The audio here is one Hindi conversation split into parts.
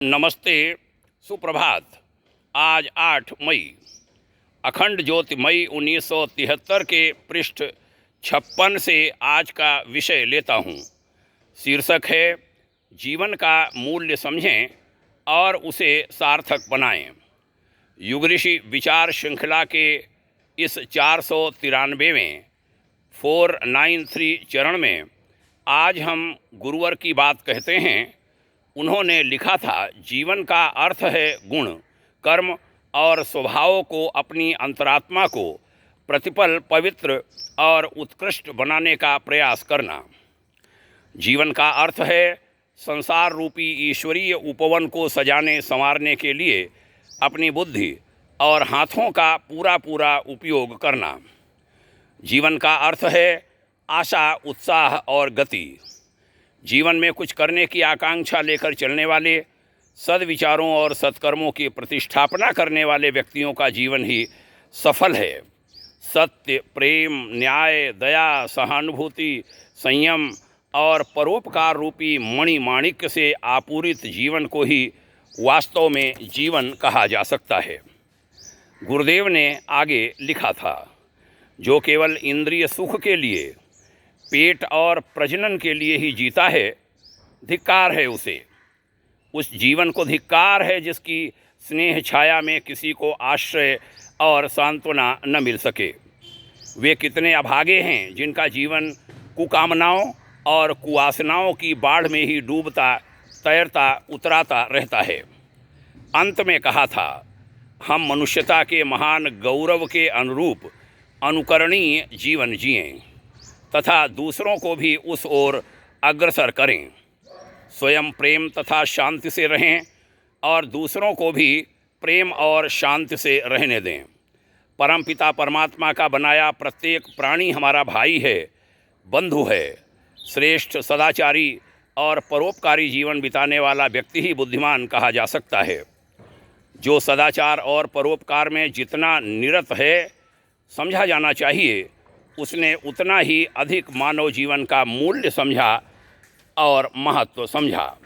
नमस्ते, सुप्रभात। आज 8 मई अखंड ज्योति मई 1973 के पृष्ठ 56 से आज का विषय लेता हूँ। शीर्षक है जीवन का मूल्य समझें और उसे सार्थक बनाएं। युग ऋषि विचार श्रृंखला के इस 493वें 493 चरण में आज हम गुरुवर की बात कहते हैं। उन्होंने लिखा था, जीवन का अर्थ है गुण, कर्म और स्वभावों को अपनी अंतरात्मा को प्रतिपल पवित्र और उत्कृष्ट बनाने का प्रयास करना। जीवन का अर्थ है संसार रूपी ईश्वरीय उपवन को सजाने संवारने के लिए अपनी बुद्धि और हाथों का पूरा पूरा उपयोग करना। जीवन का अर्थ है आशा, उत्साह और गति। जीवन में कुछ करने की आकांक्षा लेकर चलने वाले, सद्विचारों और सत्कर्मों की प्रतिष्ठापना करने वाले व्यक्तियों का जीवन ही सफल है। सत्य, प्रेम, न्याय, दया, सहानुभूति, संयम और परोपकार रूपी मणिमाणिक्य से आपूरित जीवन को ही वास्तव में जीवन कहा जा सकता है। गुरुदेव ने आगे लिखा था, जो केवल इंद्रिय सुख के लिए, पेट और प्रजनन के लिए ही जीता है, धिक्कार है उसे। उस जीवन को धिक्कार है जिसकी स्नेह छाया में किसी को आश्रय और सांत्वना न मिल सके। वे कितने अभागे हैं जिनका जीवन कुकामनाओं और कुवासनाओं की बाढ़ में ही डूबता, तैरता, उतराता रहता है। अंत में कहा था, हम मनुष्यता के महान गौरव के अनुरूप अनुकरणीय जीवन जिएं तथा दूसरों को भी उस ओर अग्रसर करें। स्वयं प्रेम तथा शांति से रहें और दूसरों को भी प्रेम और शांति से रहने दें। परमपिता परमात्मा का बनाया प्रत्येक प्राणी हमारा भाई है, बंधु है। श्रेष्ठ सदाचारी और परोपकारी जीवन बिताने वाला व्यक्ति ही बुद्धिमान कहा जा सकता है। जो सदाचार और परोपकार में जितना निरत है समझा जाना चाहिए, उसने उतना ही अधिक मानव जीवन का मूल्य समझा और महत्व समझा।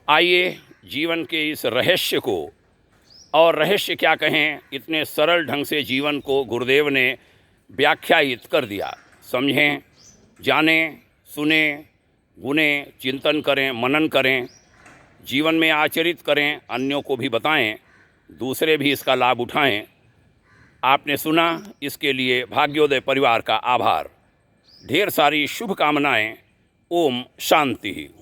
आइए जीवन के इस रहस्य को, और रहस्य क्या कहें, इतने सरल ढंग से जीवन को गुरुदेव ने व्याख्यायित कर दिया। समझें, जानें, सुने, गुने, चिंतन करें, मनन करें, जीवन में आचरित करें, अन्यों को भी बताएं, दूसरे भी इसका लाभ उठाएं। आपने सुना, इसके लिए भाग्योदय परिवार का आभार। ढेर सारी शुभकामनाएं। ओम शांति।